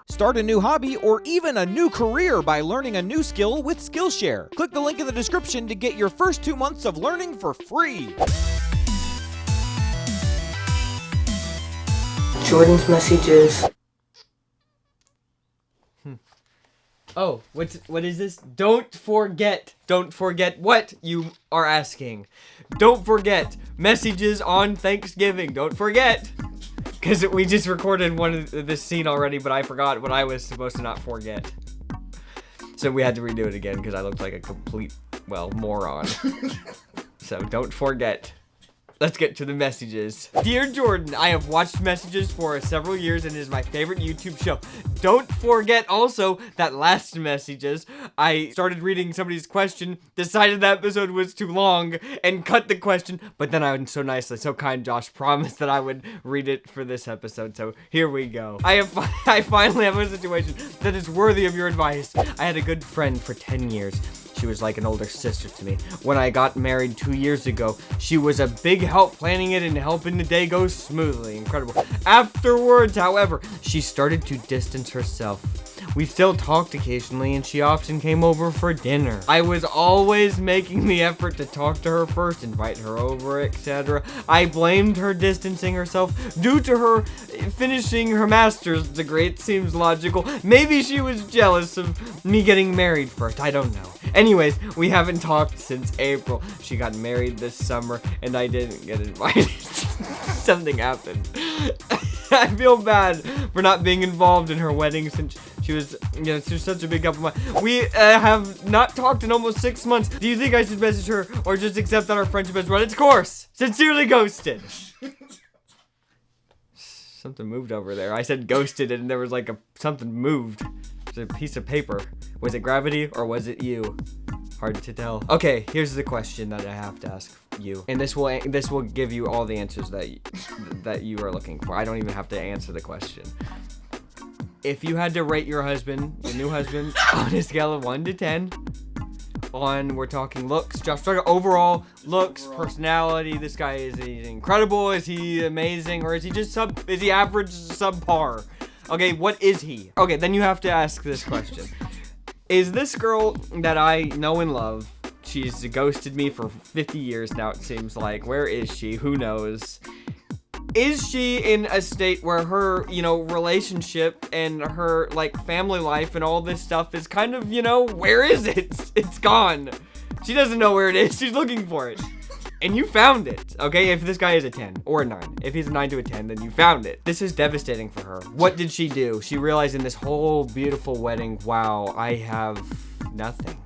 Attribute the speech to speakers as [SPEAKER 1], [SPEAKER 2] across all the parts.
[SPEAKER 1] Start a new hobby or even a new career by learning a new skill with SKILLSHARE. Click the link in the description to get your first 2 months of learning for free.
[SPEAKER 2] Jordan's messages.
[SPEAKER 3] Oh, what is this? Don't forget what you are asking. Don't forget messages on Thanksgiving. Don't forget. Because we just recorded one of this scene already, but I forgot what I was supposed to not forget. So we had to redo it again because I looked like a complete, well, moron. So don't forget. Let's get to the messages. Dear Jordan, I have watched Messages for several years and it is my favorite YouTube show. Don't forget also that last Messages, I started reading somebody's question, decided that episode was too long, and cut the question, but then I was so nice, so kind, Josh promised that I would read it for this episode, so here we go. I finally have a situation that is worthy of your advice. I had a good friend for 10 years. She was like an older sister to me. When I got married 2 years ago, she was a big help planning it and helping the day go smoothly. Incredible. Afterwards, however, she started to distance herself. We still talked occasionally and she often came over for dinner. I was always making the effort to talk to her first, invite her over, etc. I blamed her distancing herself due to her finishing her master's degree. It seems logical. Maybe she was jealous of me getting married first. I don't know. Anyways, we haven't talked since April. She got married this summer and I didn't get invited. Something happened. I feel bad for not being involved in her wedding since she was, she was such a big couple months. We have not talked in almost 6 months. Do you think I should message her or just accept that our friendship has run its course? Sincerely, Ghosted. Something moved over there. I said ghosted and there was like something moved. It's a piece of paper. Was it gravity or was it you? Hard to tell. Okay, here's the question that I have to ask you, and this will give you all the answers that you are looking for. I don't even have to answer the question. If you had to rate your new husband, on a scale of 1 to 10, we're talking looks, Josh, talking overall looks, personality. This guy is he incredible? Is he amazing? Or is he just is he average, subpar? Okay, what is he? Okay, then you have to ask this question. Is this girl that I know and love, she's ghosted me for 50 years now, it seems like. Where is she? Who knows? Is she in a state where her, relationship and her, family life and all this stuff is kind of, where is it? It's gone. She doesn't know where it is. She's looking for it. And you found it, okay? If this guy is a 10 or a 9. If he's a 9 to a 10, then you found it. This is devastating for her. What did she do? She realized in this whole beautiful wedding, wow, I have nothing.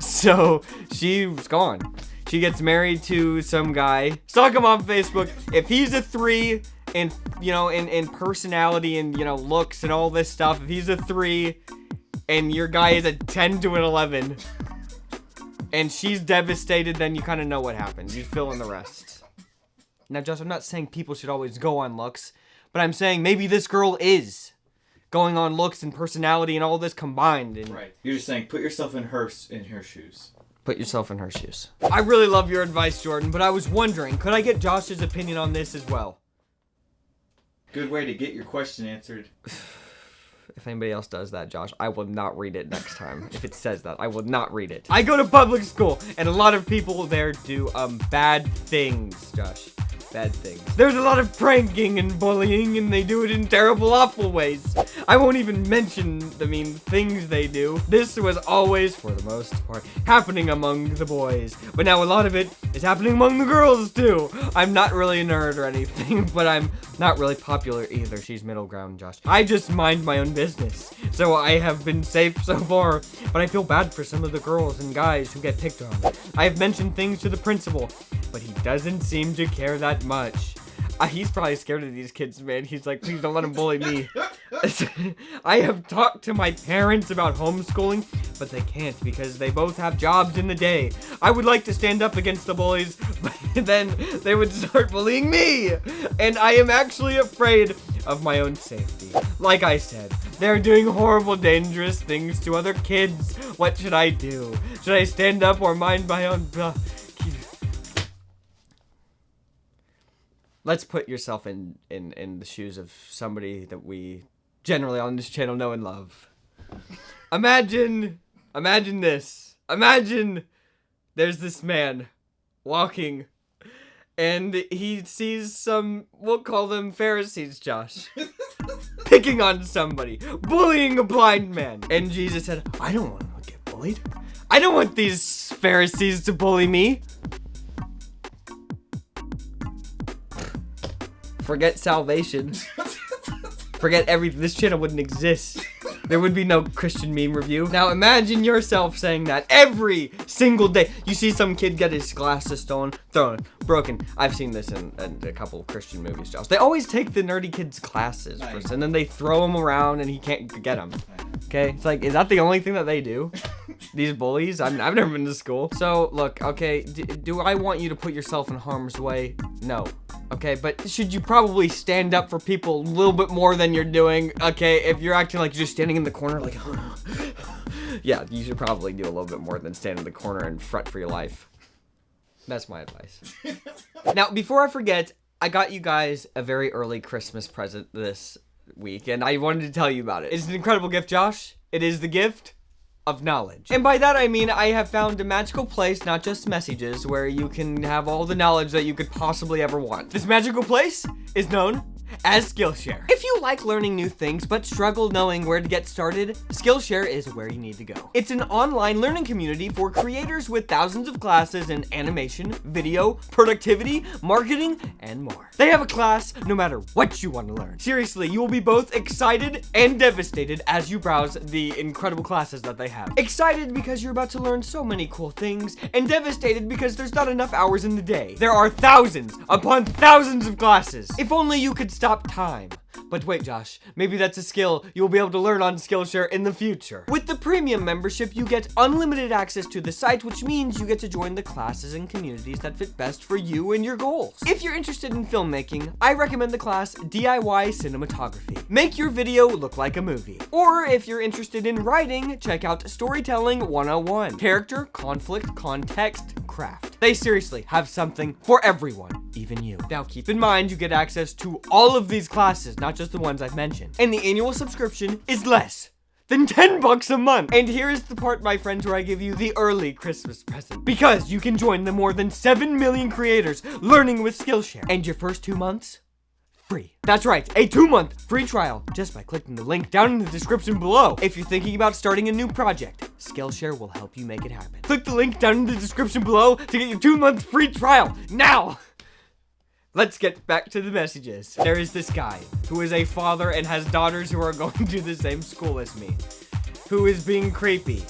[SPEAKER 3] So she's gone. She gets married to some guy. Stalk him on Facebook. If he's a 3 in, in personality and, looks and all this stuff, if he's a 3 and your guy is a 10 to an 11, and she's devastated, then you kind of know what happened. You fill in the rest. Now, Josh, I'm not saying people should always go on looks, but I'm saying maybe this girl is going on looks and personality and all this combined. And
[SPEAKER 4] right. You're just saying put yourself in her shoes.
[SPEAKER 3] Put yourself in her shoes. I really love your advice, Jordan, but I was wondering, could I get Josh's opinion on this as well?
[SPEAKER 4] Good way to get your question answered.
[SPEAKER 3] If anybody else does that, Josh, I will not read it next time. If it says that, I will not read it. I go to public school, and a lot of people there do bad things, Josh. Bad things. There's a lot of pranking and bullying, and they do it in terrible, awful ways. I won't even mention the mean things they do. This was always, for the most part, happening among the boys. But now a lot of it is happening among the girls, too. I'm not really a nerd or anything, but I'm not really popular either. She's middle ground, Josh. I just mind my own business. So I have been safe so far, but I feel bad for some of the girls and guys who get picked on. I have mentioned things to the principal, but he doesn't seem to care that much. He's probably scared of these kids, man. He's like, please don't let him bully me. I have talked to my parents about homeschooling, but they can't because they both have jobs in the day. I would like to stand up against the bullies, but then they would start bullying me. And I am actually afraid of my own safety. Like I said, they're doing horrible, dangerous things to other kids. What should I do? Should I stand up or mind my own... let's put yourself in the shoes of somebody that we generally on this channel know and love. Imagine this. Imagine there's this man walking, and he sees some, we'll call them Pharisees, Josh, picking on somebody, bullying a blind man. And Jesus said, I don't want to get bullied. I don't want these Pharisees to bully me. Forget salvation. Forget everything. This channel wouldn't exist. There would be no Christian meme review. Now imagine yourself saying that every single day. You see some kid get his glasses stolen, thrown, broken. I've seen this in a couple of Christian movies, Josh. They always take the nerdy kid's glasses first, and then they throw them around and he can't get them. Okay? It's like, is that the only thing that they do? These bullies? I mean, I've never been to school. So, look, okay, do I want you to put yourself in harm's way? No. Okay, but should you probably stand up for people a little bit more than you're doing? Okay, if you're acting like you're just standing in the corner like, yeah, you should probably do a little bit more than stand in the corner and fret for your life. That's my advice. Now, before I forget, I got you guys a very early Christmas present this week, and I wanted to tell you about it. It's an incredible gift, Josh. It is the gift of knowledge. And by that I mean I have found a magical place, not just messages, where you can have all the knowledge that you could possibly ever want. This magical place is known as SKILLSHARE. If you like learning new things but struggle knowing where to get started, SKILLSHARE is where you need to go. It's an online learning community for creators with thousands of classes in animation, video, productivity, marketing, and more. They have a class no matter what you want to learn. Seriously, you will be both excited and devastated as you browse the incredible classes that they have. Excited because you're about to learn so many cool things, and devastated because there's not enough hours in the day. There are thousands upon thousands of classes. If only you could stop time. But wait, Josh, maybe that's a skill you'll be able to learn on SKILLSHARE in the future. With the premium membership, you get unlimited access to the site, which means you get to join the classes and communities that fit best for you and your goals. If you're interested in filmmaking, I recommend the class DIY Cinematography. Make your video look like a movie. Or if you're interested in writing, check out Storytelling 101. Character, conflict, context, craft. They seriously have something for everyone, even you. Now keep in mind you get access to all of these classes, not just the ones I've mentioned. And the annual subscription is less than $10 a month. And here is the part, my friends, where I give you the early Christmas present. Because you can join the more than 7 million creators learning with SKILLSHARE. And your first 2 months, free. That's right, a 2-month free trial just by clicking the link down in the description below. If you're thinking about starting a new project, SKILLSHARE will help you make it happen. Click the link down in the description below to get your 2-month free trial now. Let's get back to the messages. There is this guy who is a father and has daughters who are going to the same school as me, who is being creepy.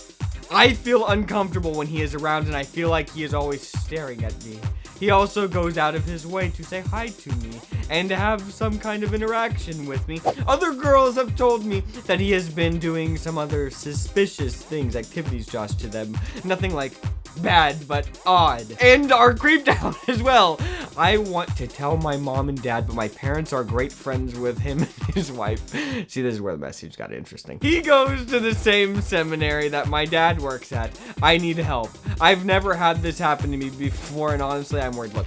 [SPEAKER 3] I feel uncomfortable when he is around, and I feel like he is always staring at me. He also goes out of his way to say hi to me and to have some kind of interaction with me. Other girls have told me that he has been doing some other suspicious things, activities, Josh, to them. Nothing like bad, but odd. And are creeped out as well. I want to tell my mom and dad, but my parents are great friends with him and his wife. See, this is where the message got interesting. He goes to the same seminary that my dad works at. I need help. I've never had this happen to me before, and honestly, I'm worried. Look,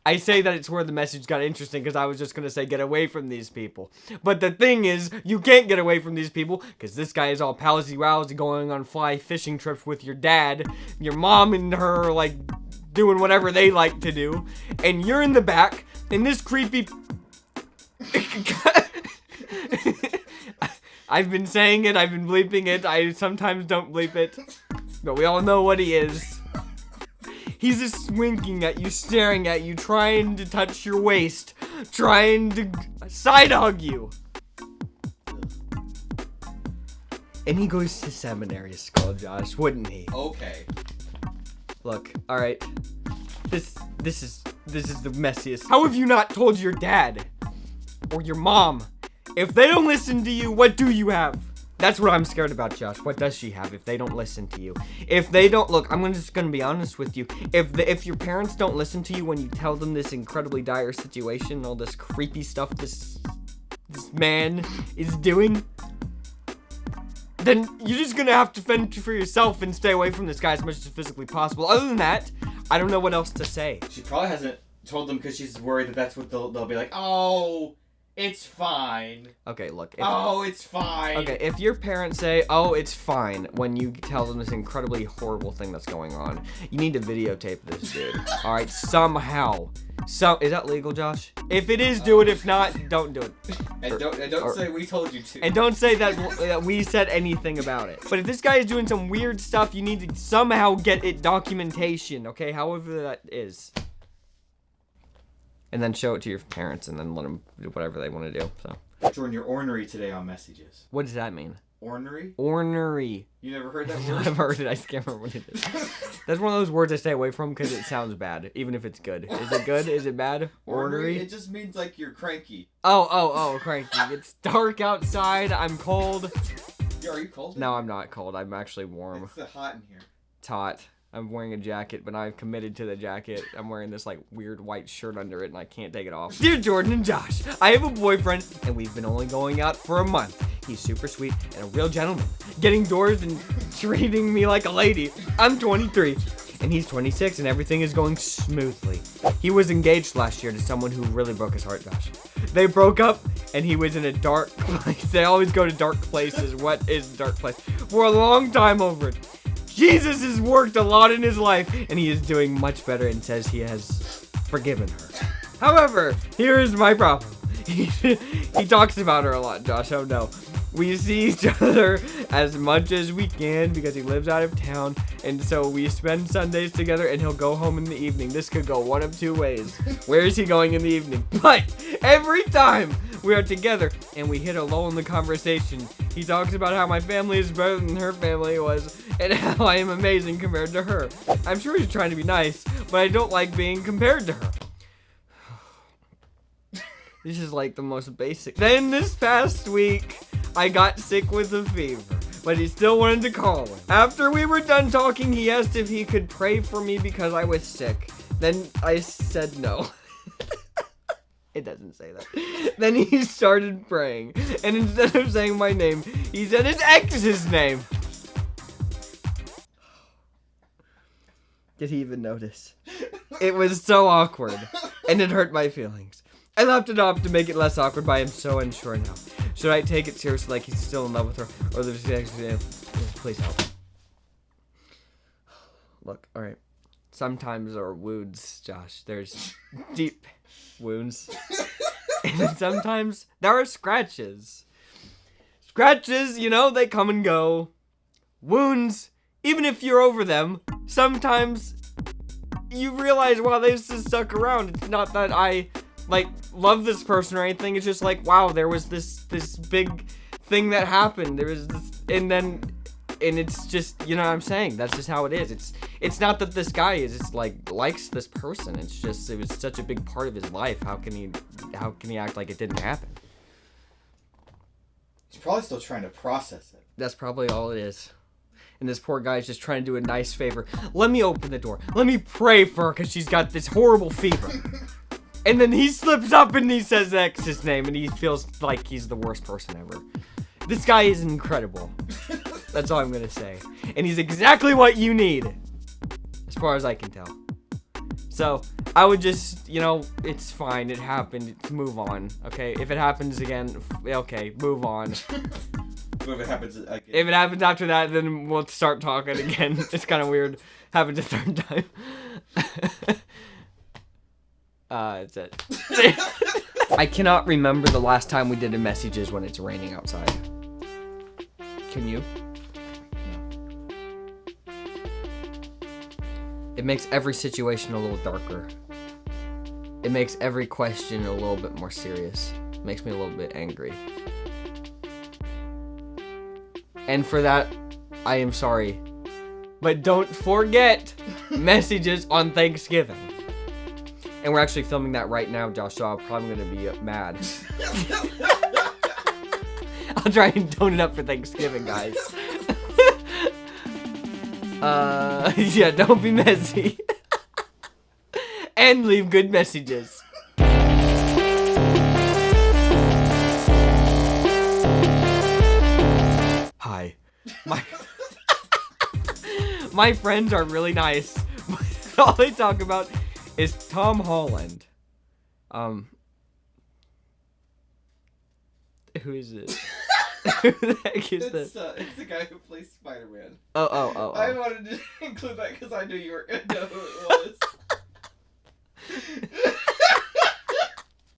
[SPEAKER 3] I say that it's where the message got interesting because I was just going to say get away from these people. But the thing is, you can't get away from these people because this guy is all palsy-wowsy going on fly fishing trips with your dad. Your mom and her are like doing whatever they like to do. And you're in the back, and this creepy... I've been saying it, I've been bleeping it. I sometimes don't bleep it. But we all know what he is. He's just winking at you, staring at you, trying to touch your waist, trying to side hug you. And he goes to seminary school, Josh, wouldn't he?
[SPEAKER 4] Okay.
[SPEAKER 3] Look, all right. This is the messiest. How have you not told your dad or your mom? If they don't listen to you, what do you have? That's what I'm scared about, Josh. What does she have if they don't listen to you? If they don't, look, I'm just gonna be honest with you. If your parents don't listen to you when you tell them this incredibly dire situation, all this creepy stuff this man is doing, then you're just gonna have to fend for yourself and stay away from this guy as much as physically possible. Other than that, I don't know what else to say.
[SPEAKER 4] She probably hasn't told them because she's worried that that's what they'll be like, oh, it's fine.
[SPEAKER 3] Okay, look.
[SPEAKER 4] Oh, it's fine.
[SPEAKER 3] Okay, if your parents say, oh, it's fine, when you tell them this incredibly horrible thing that's going on, you need to videotape this, dude. Alright, somehow. Is that legal, Josh? If it is, do it. If not, don't do it.
[SPEAKER 4] And don't say we told you to.
[SPEAKER 3] And don't say that we said anything about it. But if this guy is doing some weird stuff, you need to somehow get it documentation, okay? However that is. And then show it to your parents and then let them do whatever they want to do, so.
[SPEAKER 4] Jordan, you're ornery today on messages.
[SPEAKER 3] What does that mean?
[SPEAKER 4] Ornery?
[SPEAKER 3] Ornery.
[SPEAKER 4] You never heard that word?
[SPEAKER 3] I've heard it. I just can't remember what it is. That's one of those words I stay away from because it sounds bad, even if it's good. Is it good? Is it bad? Ornery?
[SPEAKER 4] It just means like you're cranky.
[SPEAKER 3] Oh, cranky. It's dark outside. I'm cold.
[SPEAKER 4] Yeah, are you cold?
[SPEAKER 3] No, I'm not cold. I'm actually warm.
[SPEAKER 4] It's hot in here.
[SPEAKER 3] It's hot. I'm wearing a jacket, but I've committed to the jacket. I'm wearing this like weird white shirt under it and I can't take it off. Dear Jordan and Josh, I have a boyfriend and we've been only going out for a month. He's super sweet and a real gentleman, getting doors and treating me like a lady. I'm 23 and he's 26 and everything is going smoothly. He was engaged last year to someone who really broke his heart, Josh. They broke up and he was in a dark place. They always go to dark places. What is a dark place? For a long time over it. Jesus has worked a lot in his life, and he is doing much better and says he has forgiven her. However, here is my problem. He talks about her a lot, Josh. Oh no. We see each other as much as we can because he lives out of town, and so we spend Sundays together and he'll go home in the evening. This could go one of two ways. Where is he going in the evening? But every time we are together and we hit a lull in the conversation, he talks about how my family is better than her family was and how I am amazing compared to her. I'm sure he's trying to be nice, but I don't like being compared to her. This is like the most basic. Then this past week, I got sick with a fever, but he still wanted to call him. After we were done talking, he asked if he could pray for me because I was sick. Then I said no. It doesn't say that. Then he started praying, and instead of saying my name, he said his ex's name. Did he even notice? It was so awkward, and it hurt my feelings. I laughed it off to make it less awkward, but I am so unsure now. Should I take it seriously like he's still in love with her, or there's the ex's name? Please help. Look, alright. Sometimes there are wounds, Josh. There's deep wounds. And then sometimes there are scratches. Scratches, you know, they come and go. Wounds, even if you're over them, sometimes you realize, wow, they just stuck around. It's not that I, like, love this person or anything. It's just like, wow, there was this big thing that happened. There was this, and it's just, you know what I'm saying? That's just how it is. It's not that this guy is just like likes this person. It's just it was such a big part of his life. How can he act like it didn't happen?
[SPEAKER 4] He's probably still trying to process it.
[SPEAKER 3] That's probably all it is. And this poor guy's just trying to do a nice favor. Let me open the door. Let me pray for her because she's got this horrible fever. And then he slips up and he says X's name and he feels like he's the worst person ever. This guy is incredible. That's all I'm gonna say. And he's exactly what you need, as far as I can tell. So, I would just, you know, it's fine. It happened. Move on, okay? If it happens again, okay, move on.
[SPEAKER 4] If it happens again.
[SPEAKER 3] If it happens after that, then we'll start talking again. It's kind of weird. Happens a third time. That's it. I cannot remember the last time we did a messages when it's raining outside. Can you? No. It makes every situation a little darker. It makes every question a little bit more serious. It makes me a little bit angry. And for that, I am sorry. But don't forget messages on Thanksgiving. And we're actually filming that right now, Josh, so I'm probably going to be mad. I'll try and tone it up for Thanksgiving, guys. Yeah, don't be messy. And leave good messages. Hi. My friends are really nice. All they talk about is Tom Holland. Who is it? Who the heck is this?
[SPEAKER 4] It's the guy who plays Spider-Man.
[SPEAKER 3] Oh.
[SPEAKER 4] I wanted to include that because I knew you were gonna know who it was.